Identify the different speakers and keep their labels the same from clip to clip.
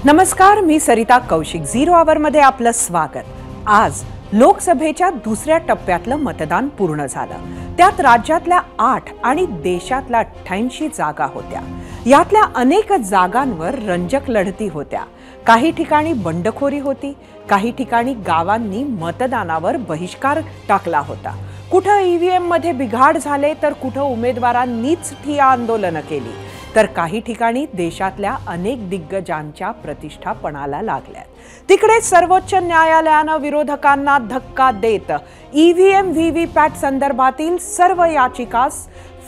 Speaker 1: नमस्कार, मी सरिता कौशिक. झिरो आवर मध्ये आपलं स्वागत. आज लोकसभेच्या दुसऱ्या टप्प्यातलं मतदान पूर्ण झालं. त्यात राज्यातल्या 8 आणि देशातल्या 88 जागा होत्या. यातल्या अनेक जागांवर रंजक लढती होत्या. काही ठिकाणी बंडखोरी होती, काही ठिकाणी गावांनी मतदानावर बहिष्कार टाकला होता. कुठं ईव्हीएम मध्ये बिघाड झाले तर कुठं उमेदवारांनीच ठिय्या आंदोलनं केली, तर काही ठिकाणी देशातल्या अनेक दिग्गजांच्या प्रतिष्ठा पणाला लागल्यात. तिकडे सर्वोच्च न्यायालयानं विरोधकांना धक्का देत ईव्हीएम व्हीव्हीपॅट संदर्भातील सर्व याचिका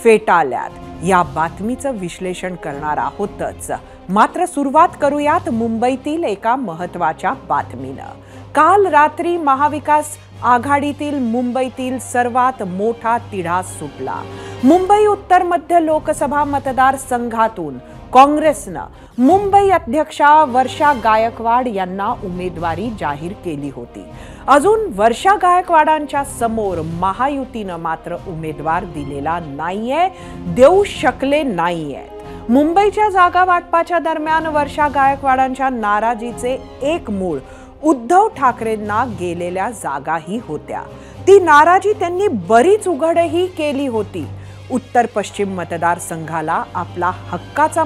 Speaker 1: फेटाळल्यात. या बातमीचं विश्लेषण करणार आहोतच. मात्र सुरुवात करूयात मुंबईतील एका महत्त्वाच्या बातमीनं. काल रात्री महाविकास आघाडीतील मुंबईतील सर्वात मोठा तिढा सुटला. मुंबई उत्तर मध्य लोकसभा मतदारसंघातून काँग्रेसनं मुंबई अध्यक्षा वर्षा गायकवाड यांना उमेदवारी जाहीर केली होती. अजून वर्षा गायकवाडांच्या समोर महायुतीनं मात्र उमेदवार दिलेला नाहीये, देऊ शकले नाहीयेत. मुंबईच्या जागा वाटपाच्या दरम्यान वर्षा गायकवाडांच्या नाराजीचे एक मूळ उद्धव ठाकरेंना गेलेल्या जागाही होत्या. ती नाराजी त्यांनी बरीच उघडही केली होती. उत्तर पश्चिम मतदारसंघाला आपला हक्काचा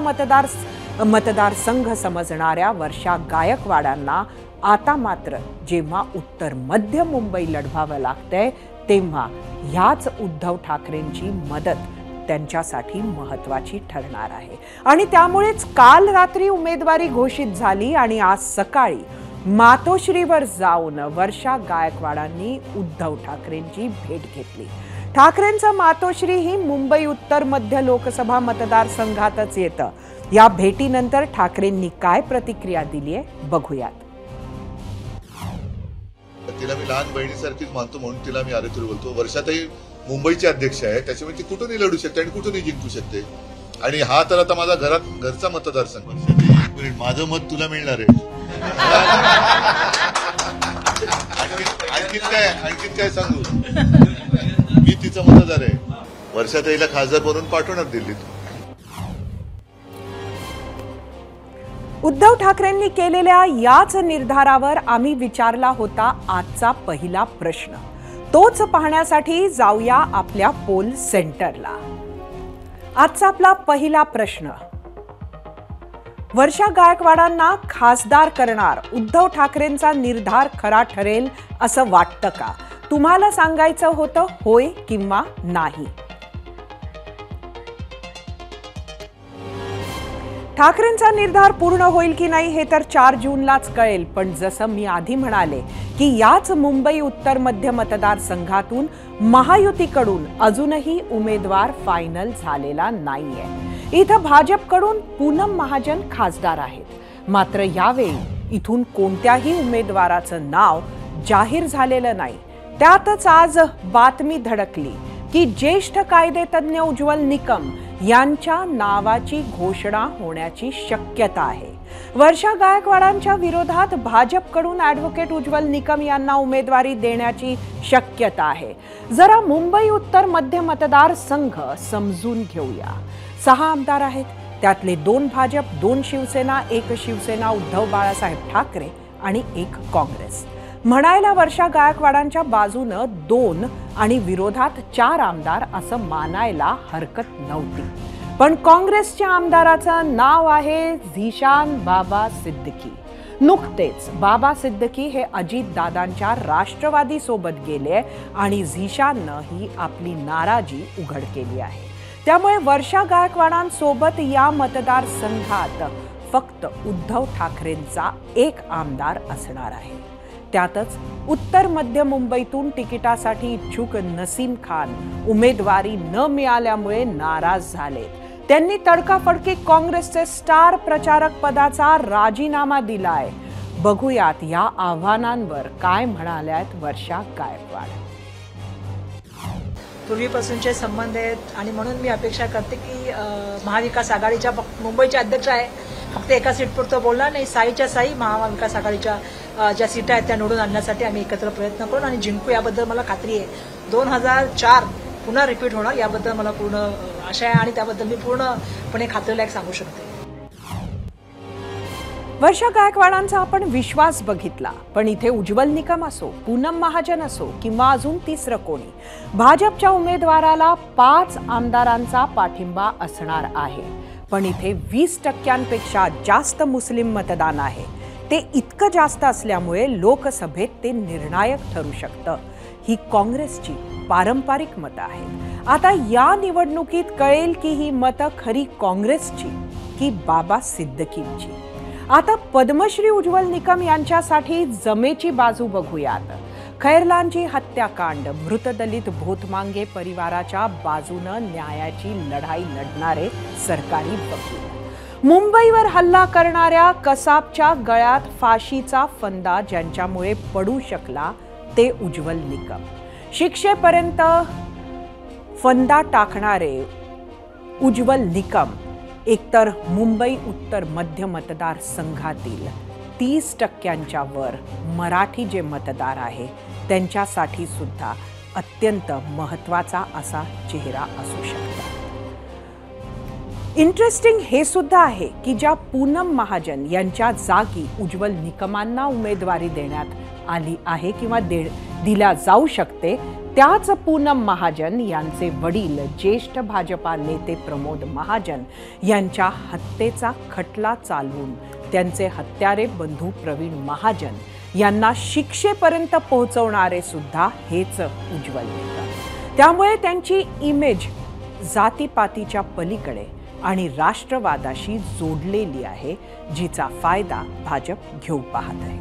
Speaker 1: मतदारसंघ समजणाऱ्या वर्षा गायकवाडांना आता मात्र जेव्हा उत्तर मध्य मुंबई लढवावं लागतंय तेव्हा ह्याच उद्धव ठाकरेंची मदत त्यांच्यासाठी महत्त्वाची ठरणार आहे. आणि त्यामुळेच काल रात्री उमेदवारी घोषित झाली आणि आज सकाळी मातोश्रीवर जाऊन वर्षा गायकवाडांनी उद्धव ठाकरेंची भेट घेतली. ठाकरेंचं मातोश्री ही मुंबई उत्तर मध्य लोकसभा मतदारसंघातच येतं. या भेटीनंतर ठाकरेंनी काय प्रतिक्रिया दिली आहे बघूयात.
Speaker 2: तिला मी लहान बहिणीसारखीच मानतो म्हणून तिला मी आरेतुरी बोलतो. वर्षाताई मुंबईची अध्यक्ष आहे, त्याच्यामुळे ती कुठूनही लढू शकते आणि कुठूनही जिंकू शकते. आणि हा तर आता माझा घरचा मतदारसंघ. माझं मत तुला मिळणार आहे. आणखीन काय सांगू, मी तिचा मतदार आहे. वर्षाताईला खासदार बनवून पाठवणार दिल्लीत.
Speaker 1: उद्धव ठाकरेंनी केलेल्या याच निर्धारावर आम्ही विचारला होता आजचा पहिला प्रश्न. तोच पाहण्यासाठी जाऊया आपल्या पोल सेंटरला. आजचा आपला पहिला प्रश्न, वर्षा गायकवाडांना खासदार करणार उद्धव ठाकरेंचा निर्धार खरा ठरेल असं वाटतं का? तुम्हाला सांगायचं होतं होय किंवा नाही. ठाकरेंचा निर्धार पूर्ण होईल की नाही हे तर 4 जूनलाच कळेल. पण जसं मी आधी म्हणाले की याच मुंबई उत्तर मध्य मतदारसंघातून महायुतीकडून अजूनही उमेदवार फायनल झालेला नाहीये. इथं भाजपकडून पूनम महाजन खासदार आहेत. मात्र यावेळी इथून कोणत्याही उमेदवाराचं नाव जाहीर झालेलं नाही. त्यातच आज बातमी धडकली की ज्येष्ठ कायदेतज्ञ उज्ज्वल निकम यांच्या नावाची घोषणा होण्याची शक्यता आहे. वर्षा गायकवाडांच्या विरोधात भाजपकडून ॲडव्होकेट उज्ज्वल निकम यांना उमेदवारी देण्याची शक्यता आहे. जरा मुंबई उत्तर मध्य मतदारसंघ समजून घेऊया. 6 आमदार आहेत. त्यातले 2 भाजप, 2 शिवसेना, 1 शिवसेना उद्धव बाळासाहेब ठाकरे आणि 1 काँग्रेस. म्हणायला वर्षा गायकवाडांच्या बाजूनं 2 आणि विरोधात 4 आमदार असं मानायला हरकत नव्हती. पण काँग्रेसच्या आमदाराचं नाव आहे झिशान बाबा सिद्दीकी. नुकतेच बाबा सिद्दीकी हे अजितदादांच्या राष्ट्रवादी सोबत गेले आणि झिशाननं ही आपली नाराजी उघड केली आहे. त्यामुळे वर्षा गायकवाडांसोबत या मतदारसंघात फक्त उद्धव ठाकरेंचा 1 आमदार असणार आहे. त्यातच उत्तर मध्य मुंबईतून तिकिटासाठी इच्छुक नसीम खान उमेदवारी न मिळाल्यामुळे नाराज झाले. त्यांनी तडकाफडकी काँग्रेसचे स्टार प्रचारक पदाचा राजीनामा दिलाय. बघूयात या आव्हानांवर काय म्हणाल्यात वर्षा गायकवाड.
Speaker 3: पूर्वीपासूनचे संबंध आहेत आणि म्हणून मी अपेक्षा करते की महाविकास आघाडीच्या मुंबईचे अध्यक्ष आहे, फक्त एका सीटपुरतं बोलणार नाही. साईच्या साई महाविकास आघाडीच्या ज्या सीटा आहेत त्या निवडून आणण्यासाठी आम्ही एकत्र प्रयत्न करू आणि जिंकू याबद्दल मला खात्री आहे. 2004 पुन्हा रिपीट होणार याबद्दल मला पूर्ण आशा आहे आणि त्याबद्दल मी पूर्णपणे खात्रीलायक सांगू शकते.
Speaker 1: वर्षा गायकवाडांचा आपण विश्वास बघितला, पण इथे उज्ज्वल निकम असो, पूनम महाजन असो किंवा अजून तिसरं कोणी, भाजपच्या उमेदवाराला 5 आमदारांचा पाठिंबा असणार आहे. पण इथे 20% जास्त मुस्लिम मतदान आहे. ते इतकं जास्त असल्यामुळे लोकसभेत ते निर्णायक ठरू शकतं. ही काँग्रेसची पारंपरिक मतं आहेत. आता या निवडणुकीत कळेल की ही मतं खरी काँग्रेसची की बाबा सिद्दीकींची. आता पद्मश्री उज्ज्वल निकम यांच्यासाठी जमेची बाजू बघूयात. खैरलांची हत्याकांड, मृत दलित भोतमांगे परिवाराच्या बाजूनं न्यायाची लढाई लढणारे सरकारी वकील, मुंबईवर हल्ला करणाऱ्या कसाबच्या गळ्यात फाशीचा फंदा ज्यांच्यामुळे पडू शकला ते उज्ज्वल निकम, शिक्षेपर्यंत फंदा टाकणारे उज्ज्वल निकम एकतर मुंबई उत्तर मध्य मतदारसंघातील 30% वर मराठी जे मतदार आहे त्यांच्यासाठी सुद्धा अत्यंत महत्त्वाचा असा चेहरा असू शकतो. इंटरेस्टिंग हे सुद्धा आहे की ज्या पूनम महाजन यांच्या जागी उज्ज्वल निकमांना उमेदवारी देण्यात आली आहे किंवा दिल्या जाऊ शकते, त्याच पूनम महाजन यांचे वडील ज्येष्ठ भाजपा नेते प्रमोद महाजन यांच्या हत्येचा खटला चालवून त्यांचे हत्यारे बंधू प्रवीण महाजन यांना शिक्षेपर्यंत पोहोचवणारे सुद्धा हेच उज्ज्वल निकम. त्यामुळे त्यांची इमेज जातीपातीच्या पलीकडे आणि राष्ट्रवादाशी जोडलेली आहे, जिचा फायदा भाजप घेऊ पाहत आहे.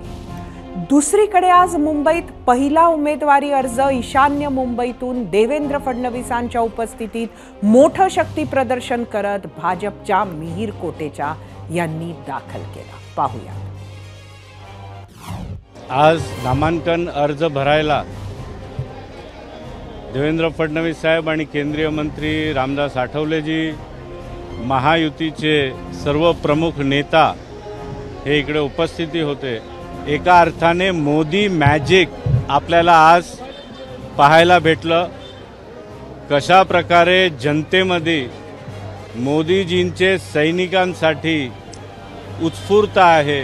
Speaker 1: दुसरीकडे आज मुंबईत पहिला उमेदवारी अर्ज ईशान्य मुंबईतून देवेंद्र फडणवीसांच्या उपस्थितीत मोठं शक्ती प्रदर्शन करत भाजपच्या मिहीर कोटेचा यांनी दाखल केला. पाहूया.
Speaker 4: आज नामांकन अर्ज भरायला देवेंद्र फडणवीस साहेब आणि केंद्रीय मंत्री रामदास आठवलेजी, महायुतीचे सर्व प्रमुख नेता हे इकडे उपस्थिती होते. एका अर्थाने मोदी मॅजिक आपल्याला आज पाहायला भेटलं. कशा प्रकारे जनतेमध्ये मोदीजींचे सैनिकांसाठी उत्स्फूर्त आहे.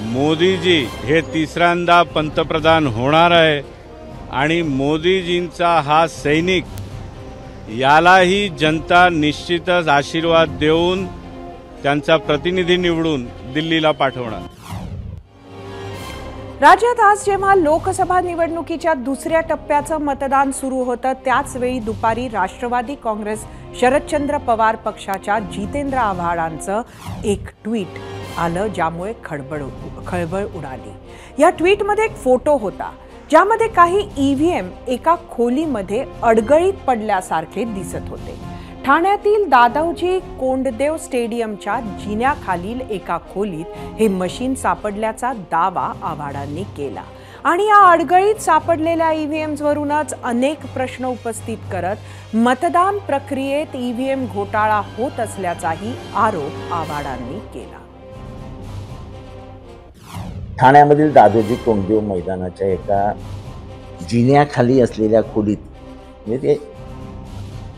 Speaker 4: मोदीजी हे तिसऱ्यांदा पंतप्रधान होणार आहे आणि मोदीजींचा हा सैनिक यालाही जनता निश्चितच आशीर्वाद देऊन त्यांचा प्रतिनिधी निवडून दिल्लीला पाठवणार.
Speaker 1: राज्यात आज जेव्हा लोकसभा निवडणुकीच्या दुसऱ्या टप्प्याचं मतदान सुरू होतं, त्याच वेळी दुपारी राष्ट्रवादी काँग्रेस शरदचंद्र पवार पक्षाच्या जितेंद्र आव्हाडांचं एक ट्विट आलं, ज्यामुळे खळबळ उडाली. या ट्विटमध्ये एक फोटो होता ज्यामध्ये काही ईव्हीएम एका खोलीमध्ये अडगळीत पडल्यासारखे दिसत होते. ठाण्यातील दादोजी कोंडदेव स्टेडियमच्या जिन्याखालील एका खोलीत हे मशीन सापडल्याचा दावा आव्हाडांनी केला आणि या अडगळीत सापडलेल्या ईव्हीएम्सवरूनच अनेक प्रश्न उपस्थित करत मतदान प्रक्रियेत ईव्हीएम घोटाळा होत असल्याचाही आरोप आव्हाडांनी केला.
Speaker 5: ठाण्यामधील दादोजी कोंडदेव मैदानाच्या एका जिन्याखाली असलेल्या खोलीत, म्हणजे ते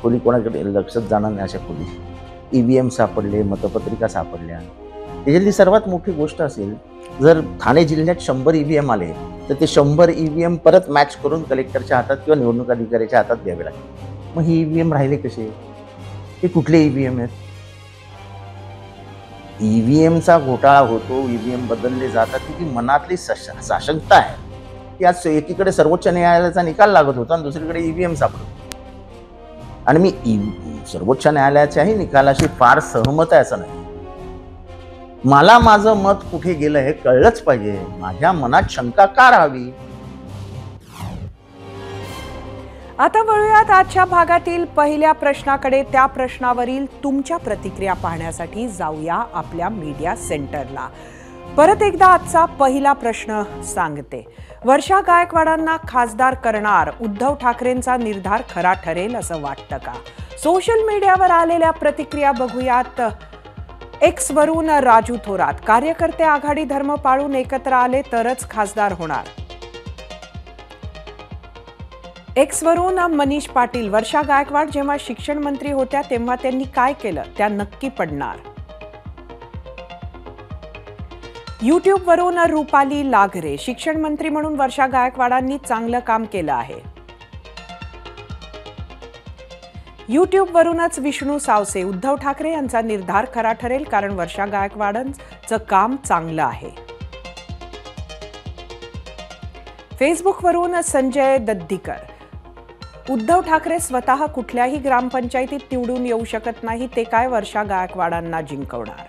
Speaker 5: खोली कोणाकडे लक्षात जाणार नाही अशा खोलीत ईव्हीएम सापडले, मतपत्रिका सापडल्या. त्याच्यातली सर्वात मोठी गोष्ट असेल, जर ठाणे जिल्ह्यात 100 ईव्हीएम आले तर ते 100 ईव्हीएम परत मॅच करून कलेक्टरच्या हातात किंवा निवडणूक अधिकाऱ्याच्या हातात द्यावे लागते. मग ही ईव्हीएम राहिले कसे? हे कुठले ईव्हीएम आहेत? ईव्हीएमचा घोटाळा होतो, ईव्हीएम बदलले जातात, ती मनातली साशंकता आहे की आज एकीकडे सर्वोच्च न्यायालयाचा निकाल लागत होता आणि दुसरीकडे ईव्हीएम सापडतो. आणि मी सर्वोच्च न्यायालयाच्याही निकालाशी फार सहमत आहे असं नाही. मला माझं मत कुठे गेलं हे कळलंच पाहिजे. माझ्या मनात शंका का राहावी?
Speaker 1: आता वळूयात आजच्या भागातील पहिल्या प्रश्नाकडे. त्या प्रश्नावरील तुमच्या प्रतिक्रिया पाहण्यासाठी जाऊया आपल्या मीडिया सेंटरला. परत एकदा आजचा पहिला प्रश्न सांगते. वर्षा गायकवाडांना खासदार करणार उद्धव ठाकरेंचा निर्धार खरा ठरेल असं वाटतं का? सोशल मीडियावर आलेल्या प्रतिक्रिया बघूयात. एक्सवरून राजू थोरात, कार्यकर्ते आघाडी धर्म पाळून एकत्र आले तरच खासदार होणार. एक्सवरून मनीष पाटील, वर्षा गायकवाड जेव्हा शिक्षण मंत्री होत्या तेव्हा त्यांनी काय केलं त्या नक्की पडणार. यूट्यूबवरून रुपाली लागरे, शिक्षण मंत्री म्हणून वर्षा गायकवाडांनी चांगलं काम केलं आहे. यूट्यूबवरूनच विष्णू सावसे, उद्धव ठाकरे यांचा निर्धार खरा ठरेल कारण वर्षा गायकवाडांचं काम चांगलं आहे. फेसबुकवरून संजय दद्दीकर, उद्धव ठाकरे स्वतः कुठल्याही ग्रामपंचायतीत निवडून येऊ शकत नाही, ते काय वर्षा गायकवाडांना जिंकवणार.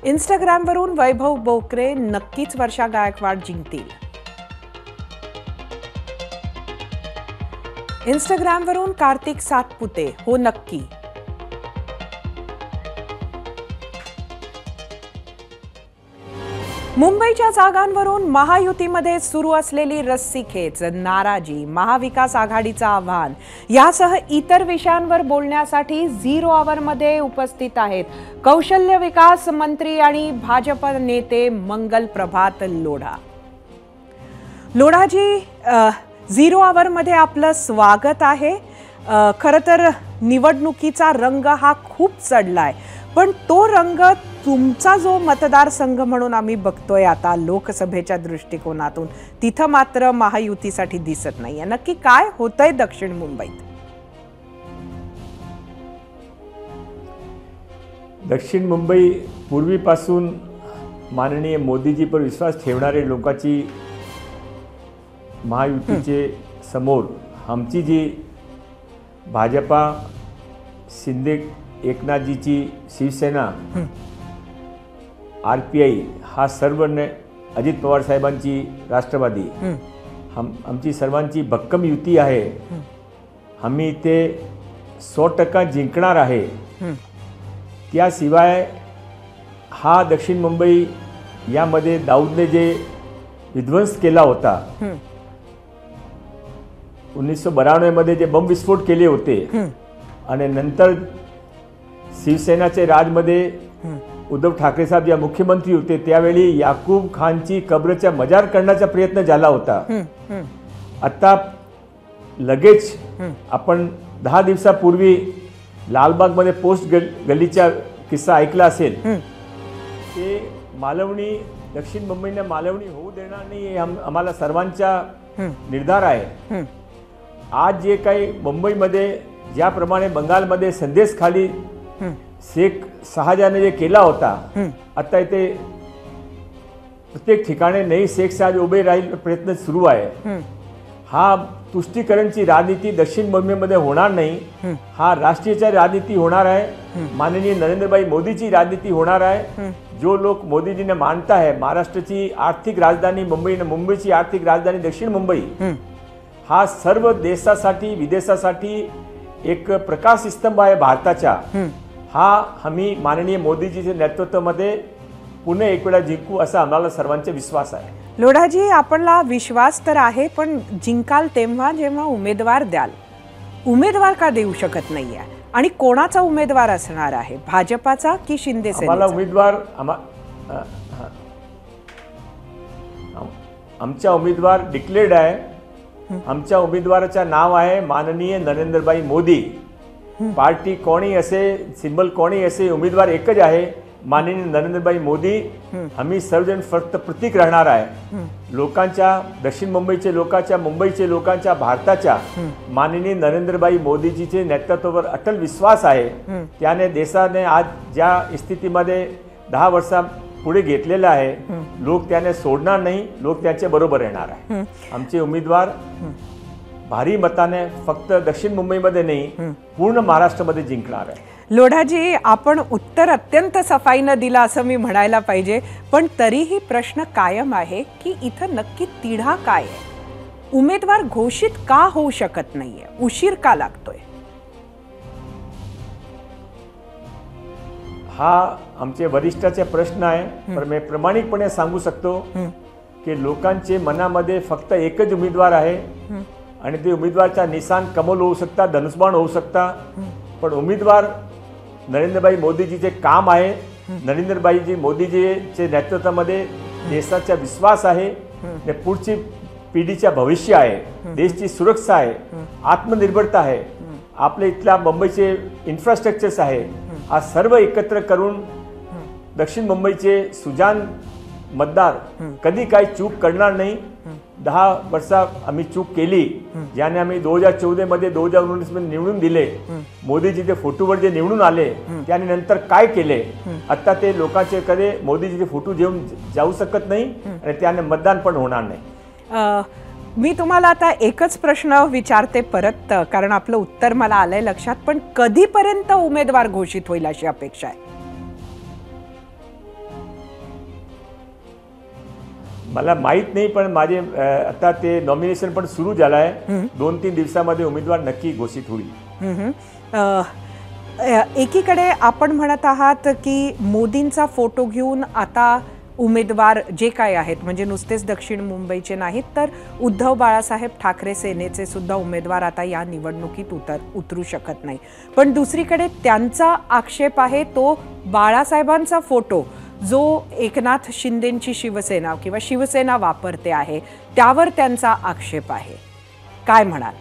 Speaker 1: इंस्टाग्रामवरून वैभव बोकरे, नक्कीच वर्षा गायकवाड जिंकतील. इंस्टाग्रामवरून कार्तिक सातपुते, हो नक्की. मुंबईच्या जागांवरून महायुतीमध्ये सुरू असलेली रस्सीखेच, नाराजी, महाविकास आघाडीचं आव्हान यासह इतर विषयांवर बोलण्यासाठी 0 आवरमध्ये उपस्थित आहेत कौशल्य विकास मंत्री आणि भाजप नेते मंगल प्रभात लोढा. लोढाजी, 0 आवरमध्ये आपलं स्वागत आहे. खरं तर निवडणुकीचा रंग हा खूप चढलाय, पण तो रंग तुमचा जो मतदारसंघ म्हणून आम्ही बघतोय आता लोकसभेच्या दृष्टिकोनातून, तिथं मात्र महायुतीसाठी दिसत नाहीये. नक्की काय होतंय दक्षिण मुंबईत?
Speaker 6: दक्षिण मुंबई पूर्वीपासून माननीय मोदीजीवर विश्वास ठेवणारे लोकांची महायुतीचे समोर आमची जी भाजपा, शिंदे एकनाथजीची शिवसेना, RPI हा सर्व अजित पवार साहेबांची राष्ट्रवादी, आमची सर्वांची भक्कम युती आहे. आम्ही इथे 100% जिंकणार आहे. त्याशिवाय हा दक्षिण मुंबई यामध्ये दाऊदने जे विध्वंस केला होता, 1992 मध्ये जे बॉम्बविस्फोट केले होते आणि नंतर शिवसेनाचे राजमध्ये उद्धव ठाकरे साहेब या मुख्यमंत्री होते त्यावेळी याकूब खानची कब्रचा मजार करण्याचा प्रयत्न झाला होता. आता लगेच आपण 10 दिवसापूर्वी लालबागमध्ये पोस्ट गल्लीचा किस्सा ऐकला असेल. ते मालवणी, दक्षिण मुंबईने मालवणी होऊ देणार नाही आम्हाला सर्वांचा निर्धार आहे. आज जे काही मुंबईमध्ये ज्याप्रमाणे बंगालमध्ये संदेश खाली शेख शहाजाने जे केला होता, आता इथे प्रत्येक ठिकाणी नई शेख साहेब उभे राहील प्रयत्न सुरू आहे. हा तुष्टीकरणची राजनीती दक्षिण मुंबईमध्ये होणार नाही. हा राष्ट्रीयची राजनीती होणार आहे. माननीय नरेंद्रभाई मोदीची राजनीती होणार आहे. जो लोक मोदीजीने मानता है महाराष्ट्राची आर्थिक राजधानी मुंबई, मुंबईची आर्थिक राजधानी दक्षिण मुंबई, हा सर्व देशासाठी विदेशासाठी एक प्रकाश स्तंभ आहे भारताचा. हा आम्ही माननीय मोदीजीच्या नेतृत्वामध्ये पुन्हा एक वेळा जिंकू असा आम्हाला सर्वांचा विश्वास आहे.
Speaker 1: लोढाजी, आपला विश्वास तर आहे, पण जिंकाल तेव्हा जेव्हा उमेदवार द्याल. उमेदवार का देऊ शकत नाहीये आणि कोणाचा उमेदवार असणार आहे, भाजपाचा की शिंदे सेनेचा?
Speaker 6: आम्हाला उमेदवार आमचा उमेदवार डिक्लेअर्ड आहे. आमच्या उमेदवाराचं नाव आहे माननीय नरेंद्रभाई मोदी. पार्टी कोणी असे, सिंबल कोणी असे, उमेदवार एकच आहे, माननीय नरेंद्रभाई मोदी. आम्ही सर्वजण फक्त प्रतीक राहणार आहे. लोकांच्या, दक्षिण मुंबईचे लोकांच्या, मुंबईचे लोकांच्या, भारताच्या माननीय नरेंद्रभाई मोदीजीचे नेतृत्वावर अटल विश्वास आहे. त्याने देशाने आज ज्या स्थितीमध्ये 10 वर्षा पुढे घेतलेला आहे, लोक त्याने सोडणार नाही, लोक त्याच्या बरोबर येणार आहे. आमचे उमेदवार भारी मताने फक्त दक्षिण मुंबईमध्ये नाही, पूर्ण महाराष्ट्रामध्ये जिंकणार आहे.
Speaker 1: लोढाजी, आपण उत्तर अत्यंत सफाईनं दिलं असं मी म्हणायला पाहिजे, पण तरीही प्रश्न कायम आहे की इथं नक्की तिढा काय आहे? उमेदवार घोषित का होऊ शकत नाहीये? उशीर का लागतोय?
Speaker 6: हा आमचे वरिष्ठाचे प्रश्न आहे, पण मी प्रामाणिकपणे सांगू शकतो की लोकांचे मनामध्ये फक्त एकच उमेदवार आहे आणि ते उमेदवारचा निशान कमल होऊ शकता, धनुष्यबाण होऊ शकता, पण उमेदवार नरेंद्रभाई मोदीजीचे काम आहे. नरेंद्रभाईजी मोदीजीचे नेतृत्वामध्ये देशाचा विश्वास आहे, पुढची पिढीचा भविष्य आहे, देशाची सुरक्षा आहे, आत्मनिर्भरता आहे, आपल्या इथल्या मुंबईचे इन्फ्रास्ट्रक्चर्स आहे. हा सर्व एकत्र करून दक्षिण मुंबईचे सुजान मतदार कधी काही चूक करणार नाही. 10 वर्षा आम्ही चूक केली, ज्याने आम्ही 2014 मध्ये 2019 मध्ये निवडून दिले. मोदीजी ते फोटोवर जे निवडून आले त्याने नंतर काय केले, आता ते लोकांचे कधी मोदीजीचे फोटो घेऊन जाऊ शकत नाही आणि त्याने मतदान पण होणार नाही.
Speaker 1: मी तुम्हाला आता एकच प्रश्न विचारते परत, कारण आपलं उत्तर मला आलंय लक्षात, पण कधीपर्यंत उमेदवार घोषित होईल अशी अपेक्षा आहे?
Speaker 6: मला माहित नाही, पण माझे आता ते नॉमिनेशन पण सुरू झालं आहे. 2-3 दिवसामध्ये उमेदवार नक्की घोषित होईल.
Speaker 1: एकीकडे आपण म्हणत आहात की मोदींचा फोटो घेऊन आता उमेदवार जे काय आहेत, म्हणजे नुसतेच दक्षिण मुंबईचे नाहीत तर उद्धव बाळासाहेब ठाकरे सेनेचे सुद्धा उमेदवार आता या निवडणुकीत उतरू शकत नाही. पण दुसरीकडे त्यांचा आक्षेप आहे तो बाळासाहेबांचा फोटो जो एकनाथ शिंदेंची शिवसेना किंवा शिवसेना वापरते आहे त्यावर त्यांचा आक्षेप आहे. काय म्हणाल?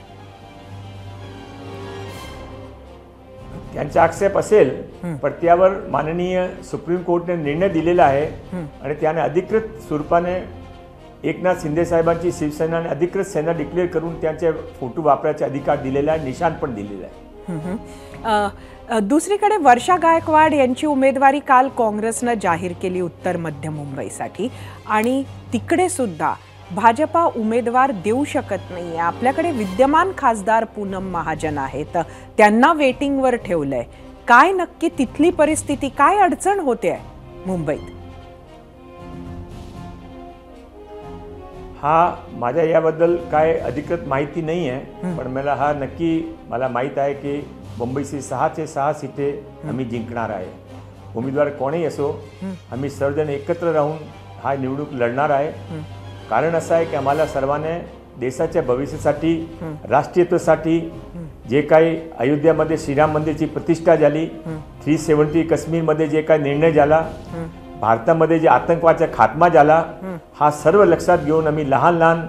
Speaker 6: त्यांचा आक्षेप असेल, पण त्यावर माननीय सुप्रीम कोर्टने निर्णय दिलेला आहे आणि त्याने अधिकृत स्वरूपाने एकनाथ शिंदे साहेबांची शिवसेनाने अधिकृत सेना डिक्लेअर करून त्यांचे फोटो वापरायचे अधिकार दिलेला आहे, निशाण पण दिलेला आहे.
Speaker 1: दुसरीकडे वर्षा गायकवाड यांची उमेदवारी काल काँग्रेसनं जाहीर केली उत्तर मध्य मुंबईसाठी, आणि तिकडे सुद्धा भाजपा उमेदवार देऊ शकत नाही. आपल्याकडे विद्यमान खासदार पूनम महाजन आहेत, त्यांना वेटिंगवर ठेवलंय. काय नक्की तिथली परिस्थिती, काय अडचण होते मुंबईत?
Speaker 6: हा माझ्या याबद्दल काय अधिकृत माहिती नाही आहे, पण मला माहीत आहे की मुंबईची 6 सीटे आम्ही जिंकणार आहे. उमेदवार कोणीही असो, आम्ही सर्वजण एकत्र राहून हा निवडणूक लढणार आहे. कारण असं आहे की आम्हाला सर्वांना देशाच्या भविष्यासाठी, राष्ट्रीयत्वासाठी जे काही अयोध्यामध्ये श्रीराम मंदिरची प्रतिष्ठा झाली, 370 काश्मीरमध्ये जे काही निर्णय झाला, भारतामध्ये जे आतंकवादाचा खात्मा झाला, हा सर्व लक्षात घेऊन आम्ही लहान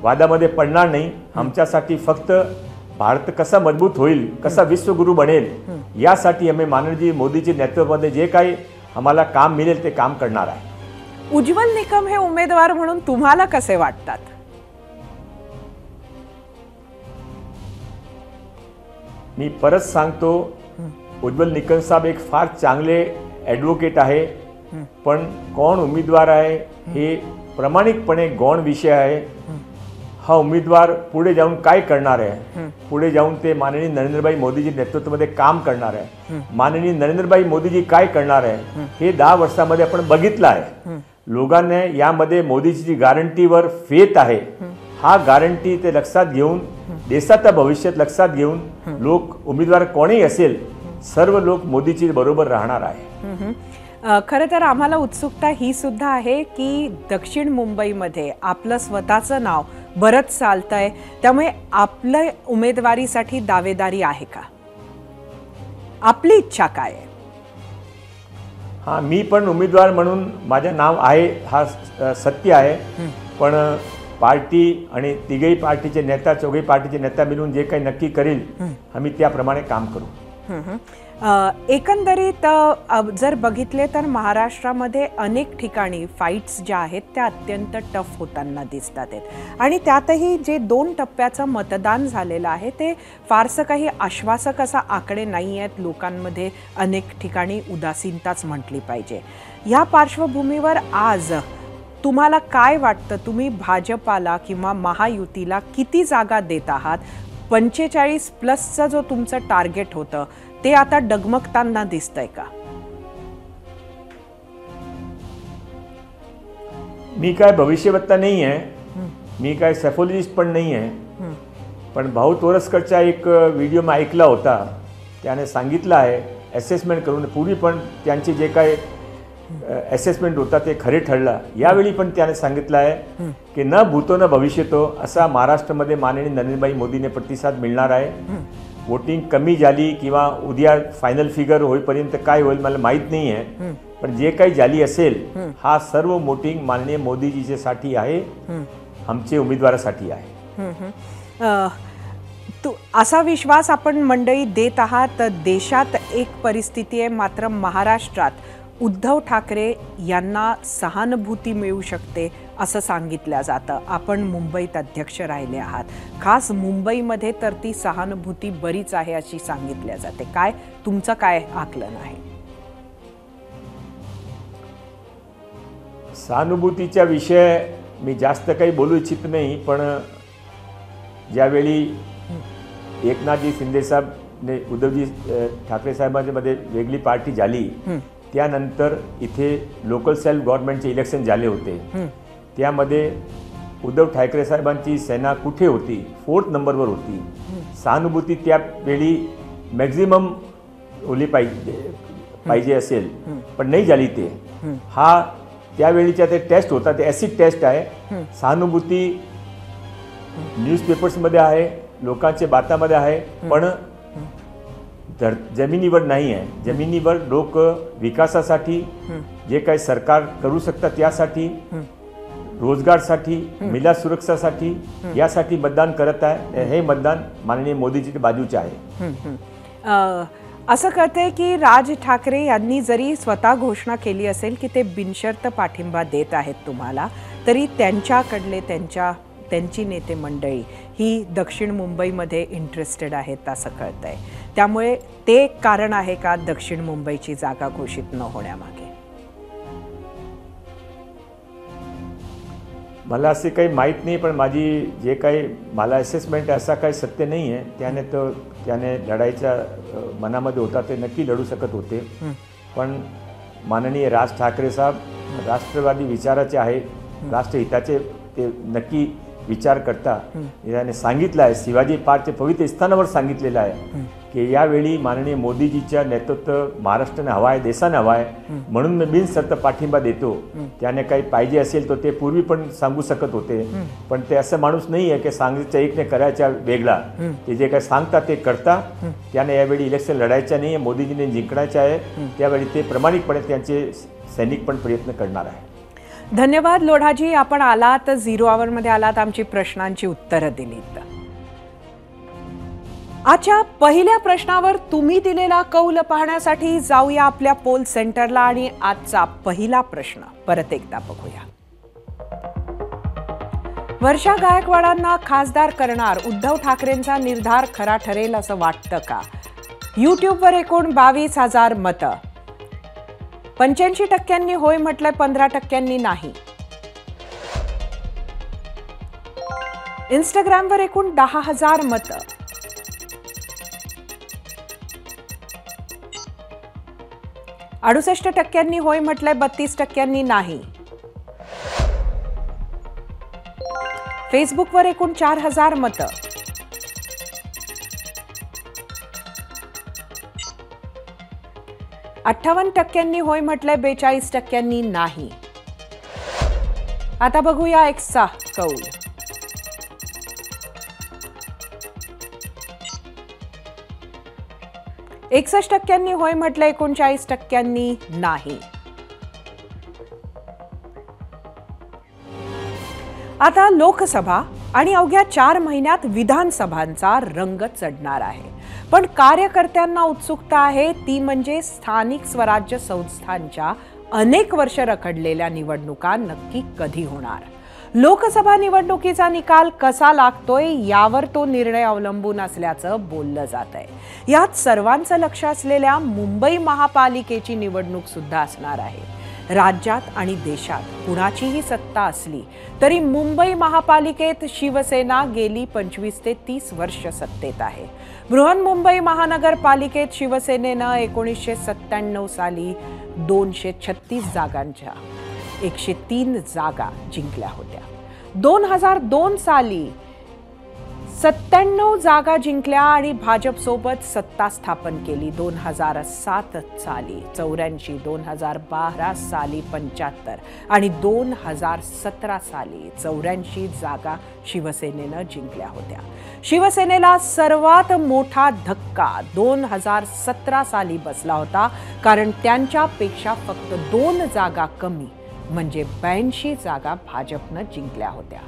Speaker 6: वादामध्ये पडणार नाही. आमच्यासाठी फक्त भारत कसा मजबूत होईल, कसा विश्वगुरू बनेल, यासाठी आम्ही माननीय मोदीच्या नेतृत्वामध्ये जे काही आम्हाला काम मिळेल ते काम करणार आहे.
Speaker 1: उज्ज्वल निकम हे उमेदवार म्हणून तुम्हाला कसे वाटतात?
Speaker 6: मी परत सांगतो, उज्ज्वल निकम साहेब एक फार चांगले ॲडव्होकेट आहे, पण कोण उमेदवार आहे हे प्रामाणिकपणे गौण विषय आहे. हा उमेदवार पुढे जाऊन काय करणार आहे, पुढे जाऊन ते माननीय नरेंद्रभाई मोदीजी नेतृत्वामध्ये काम करणार आहे. माननीय नरेंद्रभाई मोदीजी काय करणार आहे हे 10 वर्षामध्ये आपण बघितलं आहे. लोकांना यामध्ये मोदीजीची गॅरंटीवर फेथ आहे. हा गॅरंटी ते लक्षात घेऊन, देशाचं भविष्यात लक्षात घेऊन लोक, उमेदवार कोणीही असेल, सर्व लोक मोदीजी बरोबर राहणार आहे.
Speaker 1: खरं तर आम्हाला उत्सुकता ही सुद्धा आहे की दक्षिण मुंबईमध्ये आपलं स्वतःचं नाव बरंच चालतंय, त्यामुळे आपल्या उमेदवारीसाठी दावेदारी आहे का? आपली इच्छा काय आहे?
Speaker 6: हा, मी पण उमेदवार म्हणून माझं नाव आहे, हा सत्य आहे. पण पार्टी आणि तिघही पार्टीचे नेता, चौघही पार्टीचे नेता मिळून जे काही नक्की करील आम्ही त्याप्रमाणे काम करू.
Speaker 1: एकंदरीत जर बघितले तर महाराष्ट्रामध्ये अनेक ठिकाणी फाईट्स ज्या आहेत त्या अत्यंत टफ होताना दिसतात आहेत, आणि त्यातही जे 2 टप्प्याचं मतदान झालेलं आहे ते फारसं काही आश्वासक असा आकडे नाही आहेत. लोकांमध्ये अनेक ठिकाणी उदासीनताच म्हटली पाहिजे. ह्या पार्श्वभूमीवर आज तुम्हाला काय वाटतं, तुम्ही भाजपाला किंवा महायुतीला किती जागा देत आहात? 45+ जो तुमचं टार्गेट होतं ते आता डगमगताना दिसतंय का?
Speaker 6: मी काय भविष्यवक्ता नाही आहे, मी काय सॅफोलॉजिस्ट पण नाही आहे. पण भाऊ तोरसकरचा एक व्हिडिओ मी ऐकला होता, त्याने सांगितलं आहे असेसमेंट करून, पूर्वी पण त्यांचे जे काय असेसमेंट होता ते खरे ठरलं. यावेळी पण त्याने सांगितलं आहे की न भूतो न भविष्यतो असा महाराष्ट्रामध्ये माननीय नरेंद्रभाई मोदीने प्रतिसाद मिळणार आहे. वोटिंग कमी झाली किंवा उद्या फायनल फिगर होईपर्यंत काय होईल मला माहीत नाही आहे, पण जे काही झाली असेल हा सर्व वोटिंग माननीय मोदीजीसाठी आहे, आमचे उमेदवारासाठी आहे.
Speaker 1: असा विश्वास आपण मंडळी देत आहात. देशात एक परिस्थिती आहे, मात्र महाराष्ट्रात उद्धव ठाकरे यांना सहानुभूती मिळू शकते असं सांगितलं जातं. आपण मुंबईत अध्यक्ष राहिले आहात, खास मुंबईमध्ये तर ती सहानुभूती बरीच आहे अशी सांगितल्या जाते. काय तुमचं काय आकलन आहे?
Speaker 6: सहानुभूतीच्या विषय मी जास्त काही बोलू इच्छित नाही, पण ज्यावेळी एकनाथजी शिंदेसाहेबने उद्धवजी ठाकरे साहेबांमध्ये वेगळी पार्टी झाली, त्यानंतर इथे लोकल सेल्फ गव्हर्नमेंटचे इलेक्शन झाले होते. त्यामध्ये उद्धव ठाकरे साहेबांची सेना कुठे होती? 4th नंबरवर होती. सहानुभूती त्यावेळी मॅक्झिमम ओली पाहिजे असेल, पण नाही झाली. ते हा त्यावेळीचा ते टेस्ट होता, ते ॲसिड टेस्ट आहे. सहानुभूती न्यूजपेपर्समध्ये आहे, लोकांच्या बातामध्ये आहे, पण जमिनीवर नाही आहे. जमिनीवर लोक विकासासाठी जे काही सरकार करू शकतात त्यासाठी, रोजगारसाठी, महिला सुरक्षासाठी यासाठी मतदान करत आहे. हे मतदान माननीय मोदीजीच्या बाजूचे आहे.
Speaker 1: असं कळतंय की राज ठाकरे यांनी जरी स्वतः घोषणा केली असेल की ते बिनशर्त पाठिंबा देत आहेत तुम्हाला, तरी त्यांच्याकडले त्यांची नेते मंडळी ही दक्षिण मुंबईमध्ये इंटरेस्टेड आहेत असं कळतंय. त्यामुळे ते एक कारण आहे का दक्षिण मुंबईची जागा घोषित न होण्यामागे?
Speaker 6: मला असे काही माहीत नाही, पण माझी जे काही मला असेसमेंट असा काही सत्य नाही आहे. त्याने लढाईच्या मनामध्ये होता, ते नक्की लढू शकत होते. पण माननीय राज ठाकरे साहेब राष्ट्रवादी विचाराचे आहे, राष्ट्रहिताचे ते नक्की विचार करता. याने सांगितलं आहे, शिवाजी पार्कच्या पवित्र स्थानावर सांगितलेलं आहे की यावेळी माननीय मोदीजीच्या नेतृत्व महाराष्ट्राने हवा आहे, देशाने हवा आहे, म्हणून मी बिनशर्त पाठिंबा देतो. त्याने काही पाहिजे असेल तर ते पूर्वी पण सांगू शकत होते, पण ते असं माणूस नाही आहे की सांगायचं एकने करायच्या वेगळा. ते जे काही सांगतात ते करता. त्याने यावेळी इलेक्शन लढायचं नाही आहे, मोदीजीने जिंकण्याचं आहे. त्यावेळी ते प्रामाणिकपणे त्यांचे सैनिक पण प्रयत्न करणार आहे.
Speaker 1: धन्यवाद लोढाजी, आपण आलात, 0 आवरमध्ये आलात, आमची प्रश्नांची उत्तरं दिलीत. आजच्या पहिल्या प्रश्नावर तुम्ही दिलेला कौल पाहण्यासाठी जाऊया आपल्या पोल सेंटरला आणि आजचा पहिला प्रश्न परत एकदा बघूया. वर्षा गायकवाडांना खासदार करणार उद्धव ठाकरेंचा निर्धार खरा ठरेल असं वाटतं का? यूट्यूबवर एकूण 22,000 मतं. 85% होय म्हटलंय, 15% नाही. इंस्टाग्रामवर एकूण 10,000 मतं. 68% होय म्हटलंय, 32% नाही. फेसबुकवर एकूण 4,000 मतं. 58% होय म्हटलंय, 42% नाही. आता बघूया एक्सचा कौल. %61 होय म्हटलंय, 39% नाही. आता लोकसभा आणि अवघ्या 4 महिन्यात विधानसभांचा रंग चढणार आहे. पण कार्यकर्त्यांना उत्सुकता आहे ती म्हणजे स्थानिक स्वराज्य संस्थांच्या अनेक वर्ष रखडलेल्या निवडणुका नक्की कधी होणार. लोकसभा निवडणुकीचा निकाल कसा लागतोय यावर तो निर्णय अवलंबून असल्याचं बोललं जात आहे. यात सर्वांचं लक्ष असलेल्या मुंबई महापालिकेची निवडणूक सुद्धा असणार आहे. राज्यात आणि देशात कुणाचीही सत्ता असली तरी मुंबई महापालिकेत शिवसेना गेली 25 ते 30 वर्ष सत्तेत आहे. बृहन्मुंबई महानगरपालिकेत शिवसेनेनं 1997 साली 236 जागांच्या 103 जागा जिंकल्या होत्या. 2002 साली 97 जागा जिंकल्या आणि भाजपसोबत सत्ता स्थापन केली. 2007 साली 84, 2012 साली 75 आणि 2017 साली 84 जागा शिवसेनेनं जिंकल्या होत्या. शिवसेनेला सर्वात मोठा धक्का 2017 साली बसला होता, कारण त्यांच्यापेक्षा फक्त 2 जागा कमी म्हणजे 82 जागा भाजपनं जिंकल्या होत्या.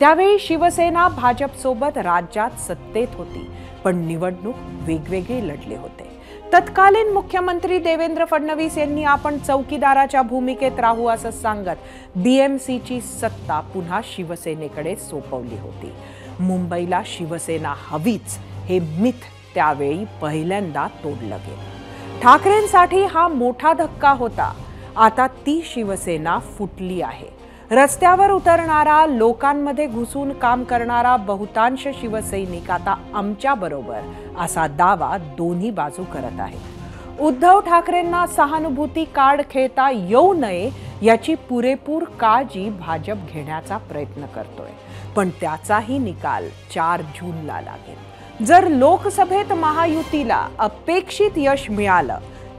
Speaker 1: त्यावेळी शिवसेना भाजपसोबत राज्यात सत्तेत होती, पण निवडणूक वेगवेगळी लढले होते. तत्कालीन मुख्यमंत्री देवेंद्र फडणवीस यांनी आपण चौकीदाराच्या भूमिकेत राहू असं सांगत बीएमसीची सत्ता पुन्हा शिवसेनेकडे सोपवली होती. मुंबईला शिवसेना हवीच हे मिथ त्यावेळी पहिल्यांदा तोडलं गेलं. ठाकरेंसाठी हा मोठा धक्का होता. आता ती शिवसेना फुटली आहे. रस्त्यावर उतरणारा, लोकांमध्ये घुसून काम करणारा बहुतांश शिवसैनिक आता आमच्या बरोबर असा दावा दोन्ही बाजू करत आहेत. उद्धव ठाकरेंना सहानुभूती कार्ड खेळता येऊ नये याची पुरेपूर काळजी भाजप घेण्याचा प्रयत्न करतोय. पण त्याचाही निकाल 4 जूनला लागेल. जर लोकसभेत महायुतीला अपेक्षित यश मिळालं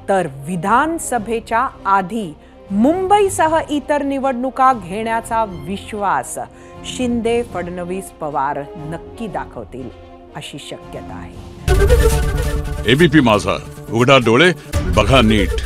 Speaker 1: तर विधानसभेच्या आधी मुंबईसह इतर निवडणुका घेण्याचा विश्वास शिंदे, फडणवीस, पवार नक्की दाखवतील अशी शक्यता आहे.
Speaker 7: एबीपी माझा, उघडा डोळे बघा नीट.